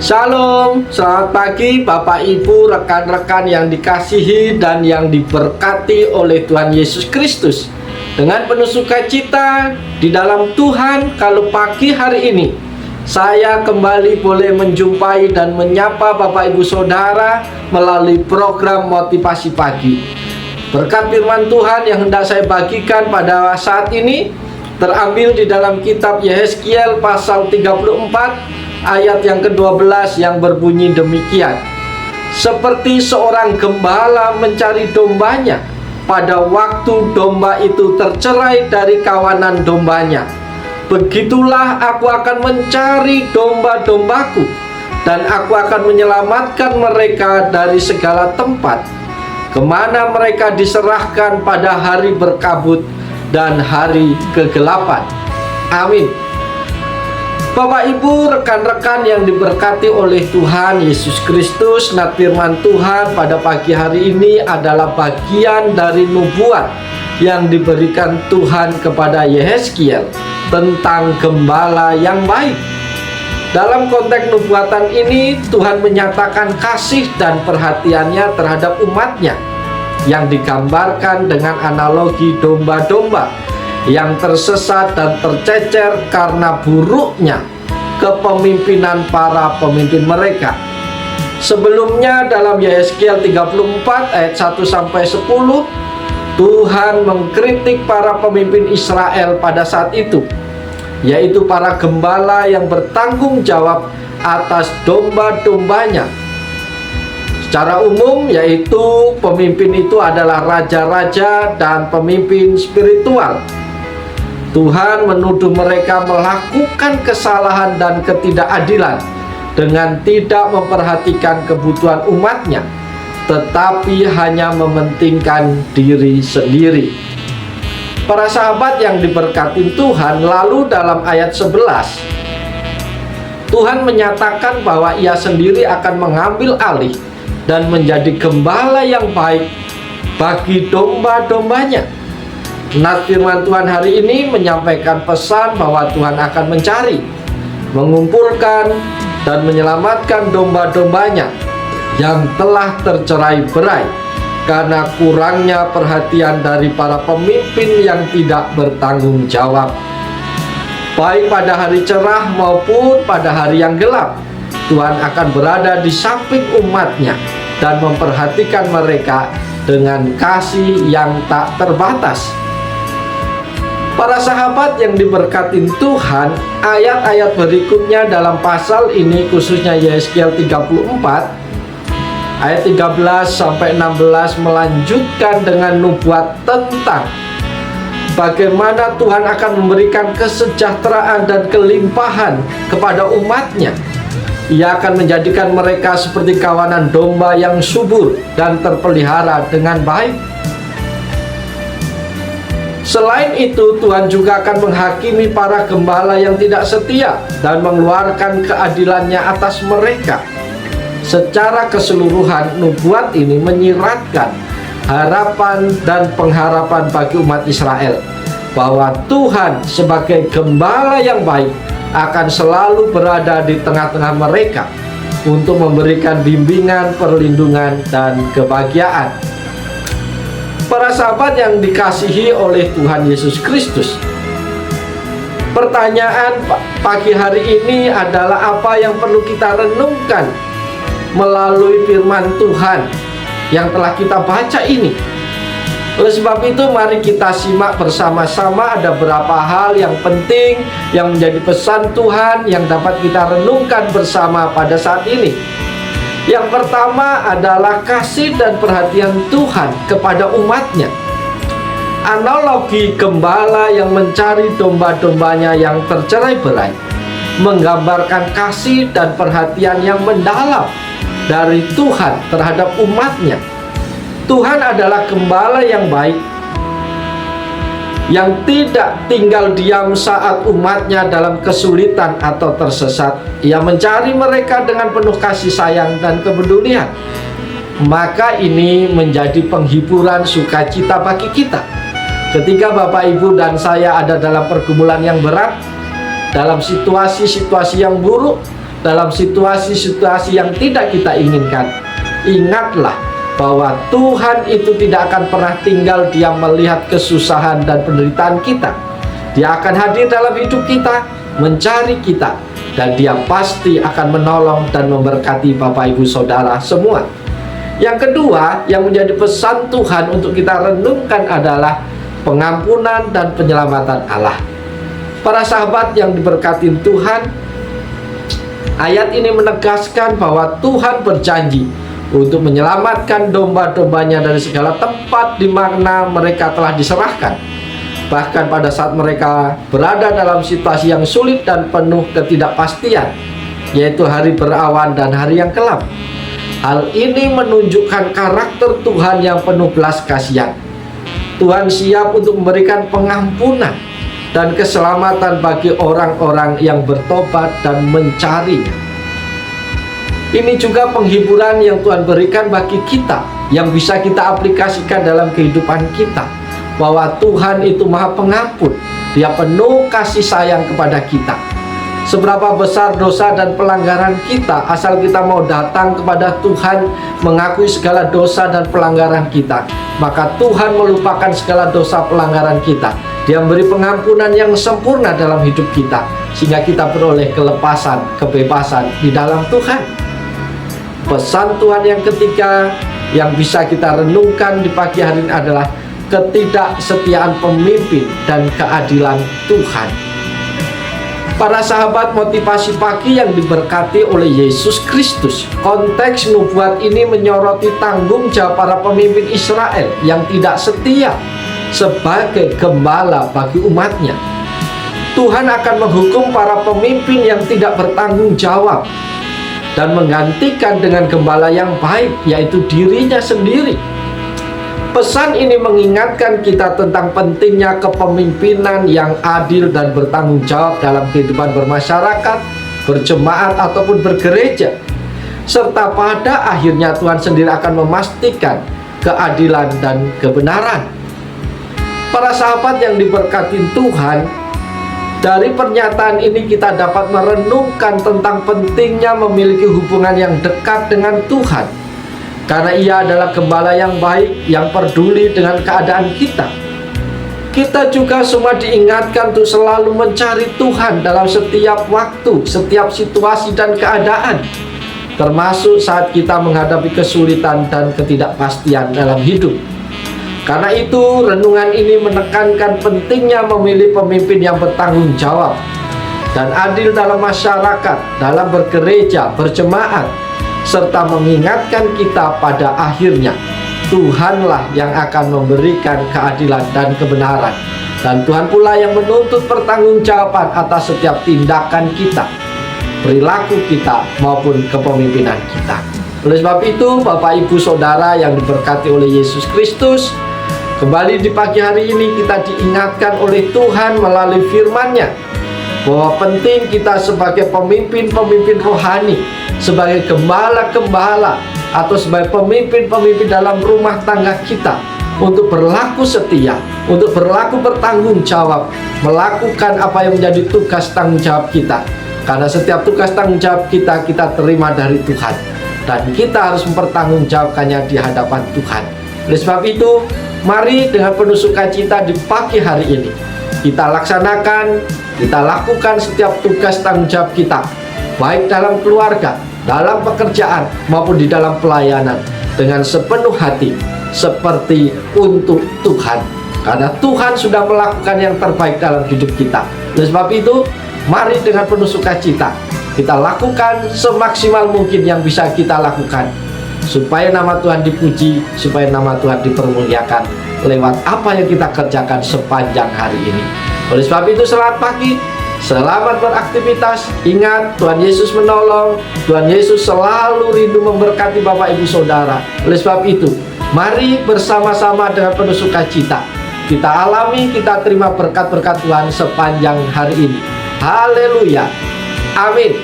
Shalom, selamat pagi Bapak Ibu, rekan-rekan yang dikasihi dan yang diberkati oleh Tuhan Yesus Kristus. Dengan penuh sukacita di dalam Tuhan, kalau pagi hari ini saya kembali boleh menjumpai dan menyapa Bapak Ibu Saudara melalui program Motivasi Pagi. Berkat firman Tuhan yang hendak saya bagikan pada saat ini terambil di dalam kitab Yehezkiel pasal 34 ayat yang ke-12 yang berbunyi demikian. Seperti seorang gembala mencari dombanya pada waktu domba itu tercerai dari kawanan dombanya, begitulah aku akan mencari domba-dombaku, dan aku akan menyelamatkan mereka dari segala tempat kemana mereka diserahkan pada hari berkabut dan hari kegelapan. Amin. Bapak Ibu, rekan-rekan yang diberkati oleh Tuhan Yesus Kristus, nah firman Tuhan pada pagi hari ini adalah bagian dari nubuat yang diberikan Tuhan kepada Yehezkiel tentang gembala yang baik. Dalam konteks nubuatan ini, Tuhan menyatakan kasih dan perhatiannya terhadap umatnya yang digambarkan dengan analogi domba-domba yang tersesat dan tercecer karena buruknya kepemimpinan para pemimpin mereka. Sebelumnya dalam Yehezkiel 34 ayat 1-10, Tuhan mengkritik para pemimpin Israel pada saat itu, yaitu para gembala yang bertanggung jawab atas domba-dombanya. Secara umum, yaitu pemimpin itu adalah raja-raja dan pemimpin spiritual. Tuhan menuduh mereka melakukan kesalahan dan ketidakadilan dengan tidak memperhatikan kebutuhan umatnya, tetapi hanya mementingkan diri sendiri. Para sahabat yang diberkati Tuhan, lalu dalam ayat 11, Tuhan menyatakan bahwa Ia sendiri akan mengambil alih dan menjadi gembala yang baik bagi domba-dombanya. Nah, firman Tuhan hari ini menyampaikan pesan bahwa Tuhan akan mencari, mengumpulkan, dan menyelamatkan domba-dombanya yang telah tercerai-berai karena kurangnya perhatian dari para pemimpin yang tidak bertanggung jawab. Baik pada hari cerah maupun pada hari yang gelap, Tuhan akan berada di samping umatnya dan memperhatikan mereka dengan kasih yang tak terbatas. Para sahabat yang diberkati Tuhan, ayat-ayat berikutnya dalam pasal ini, khususnya Yehezkiel 34 ayat 13-16, melanjutkan dengan nubuat tentang bagaimana Tuhan akan memberikan kesejahteraan dan kelimpahan kepada umatnya. Ia akan menjadikan mereka seperti kawanan domba yang subur dan terpelihara dengan baik. Selain itu, Tuhan juga akan menghakimi para gembala yang tidak setia dan mengeluarkan keadilannya atas mereka. Secara keseluruhan, nubuat ini menyiratkan harapan dan pengharapan bagi umat Israel bahwa Tuhan sebagai gembala yang baik akan selalu berada di tengah-tengah mereka untuk memberikan bimbingan, perlindungan, dan kebahagiaan. Para sahabat yang dikasihi oleh Tuhan Yesus Kristus, pertanyaan pagi hari ini adalah apa yang perlu kita renungkan melalui firman Tuhan yang telah kita baca ini. Oleh sebab itu, mari kita simak bersama-sama ada beberapa hal yang penting yang menjadi pesan Tuhan yang dapat kita renungkan bersama pada saat ini. Yang pertama adalah kasih dan perhatian Tuhan kepada umatnya. Analogi gembala yang mencari domba-dombanya yang tercerai-berai menggambarkan kasih dan perhatian yang mendalam dari Tuhan terhadap umatnya. Tuhan adalah gembala yang baik, yang tidak tinggal diam saat umatnya dalam kesulitan atau tersesat. Ia mencari mereka dengan penuh kasih sayang dan kepedulian. Maka ini menjadi penghiburan sukacita bagi kita. Ketika Bapak Ibu dan saya ada dalam pergumulan yang berat, dalam situasi-situasi yang buruk, dalam situasi-situasi yang tidak kita inginkan, ingatlah bahwa Tuhan itu tidak akan pernah tinggal diam melihat kesusahan dan penderitaan kita. Dia akan hadir dalam hidup kita, mencari kita, dan Dia pasti akan menolong dan memberkati Bapak Ibu Saudara semua. Yang kedua, yang menjadi pesan Tuhan untuk kita renungkan adalah pengampunan dan penyelamatan Allah. Para sahabat yang diberkati Tuhan, ayat ini menegaskan bahwa Tuhan berjanji untuk menyelamatkan domba-dombanya dari segala tempat di mana mereka telah diserahkan. Bahkan pada saat mereka berada dalam situasi yang sulit dan penuh ketidakpastian, yaitu hari berawan dan hari yang kelam. Hal ini menunjukkan karakter Tuhan yang penuh belas kasihan. Tuhan siap untuk memberikan pengampunan dan keselamatan bagi orang-orang yang bertobat dan mencarinya. Ini juga penghiburan yang Tuhan berikan bagi kita, yang bisa kita aplikasikan dalam kehidupan kita, bahwa Tuhan itu Maha Pengampun. Dia penuh kasih sayang kepada kita. Seberapa besar dosa dan pelanggaran kita, asal kita mau datang kepada Tuhan, mengakui segala dosa dan pelanggaran kita, maka Tuhan melupakan segala dosa pelanggaran kita. Dia memberi pengampunan yang sempurna dalam hidup kita, sehingga kita beroleh kelepasan, kebebasan di dalam Tuhan. Pesan Tuhan yang ketiga yang bisa kita renungkan di pagi hari ini adalah ketidaksetiaan pemimpin dan keadilan Tuhan. Para sahabat, motivasi pagi yang diberkati oleh Yesus Kristus, konteks nubuat ini menyoroti tanggung jawab para pemimpin Israel yang tidak setia sebagai gembala bagi umatnya. Tuhan akan menghukum para pemimpin yang tidak bertanggung jawab dan menggantikan dengan gembala yang baik, yaitu dirinya sendiri. Pesan ini mengingatkan kita tentang pentingnya kepemimpinan yang adil dan bertanggung jawab dalam kehidupan bermasyarakat, berjemaat, ataupun bergereja. Serta pada akhirnya Tuhan sendiri akan memastikan keadilan dan kebenaran. Para sahabat yang diberkati Tuhan, dari pernyataan ini kita dapat merenungkan tentang pentingnya memiliki hubungan yang dekat dengan Tuhan, karena Ia adalah gembala yang baik, yang peduli dengan keadaan kita. Kita juga semua diingatkan untuk selalu mencari Tuhan dalam setiap waktu, setiap situasi dan keadaan, termasuk saat kita menghadapi kesulitan dan ketidakpastian dalam hidup. Karena itu, renungan ini menekankan pentingnya memilih pemimpin yang bertanggung jawab dan adil dalam masyarakat, dalam bergereja, berjemaat, serta mengingatkan kita pada akhirnya Tuhanlah yang akan memberikan keadilan dan kebenaran, dan Tuhan pula yang menuntut pertanggungjawaban atas setiap tindakan kita, perilaku kita, maupun kepemimpinan kita. Oleh sebab itu, Bapak Ibu Saudara yang diberkati oleh Yesus Kristus, kembali di pagi hari ini kita diingatkan oleh Tuhan melalui firman-Nya bahwa penting kita sebagai pemimpin-pemimpin rohani, sebagai gembala-gembala, atau sebagai pemimpin-pemimpin dalam rumah tangga kita, untuk berlaku setia, untuk berlaku bertanggung jawab, melakukan apa yang menjadi tugas tanggung jawab kita. Karena setiap tugas tanggung jawab kita, kita terima dari Tuhan, dan kita harus mempertanggungjawabkannya di hadapan Tuhan. Oleh sebab itu, mari dengan penuh sukacita di pagi hari ini kita laksanakan, kita lakukan setiap tugas tanggung jawab kita, baik dalam keluarga, dalam pekerjaan, maupun di dalam pelayanan, dengan sepenuh hati, seperti untuk Tuhan. Karena Tuhan sudah melakukan yang terbaik dalam hidup kita. Oleh sebab itu, mari dengan penuh sukacita kita lakukan semaksimal mungkin yang bisa kita lakukan, supaya nama Tuhan dipuji, supaya nama Tuhan dipermuliakan lewat apa yang kita kerjakan sepanjang hari ini. Oleh sebab itu, selamat pagi, selamat beraktivitas. Ingat, Tuhan Yesus menolong, Tuhan Yesus selalu rindu memberkati Bapak Ibu Saudara. Oleh sebab itu, mari bersama-sama dengan penuh sukacita kita alami, kita terima berkat-berkat Tuhan sepanjang hari ini. Haleluya, amin.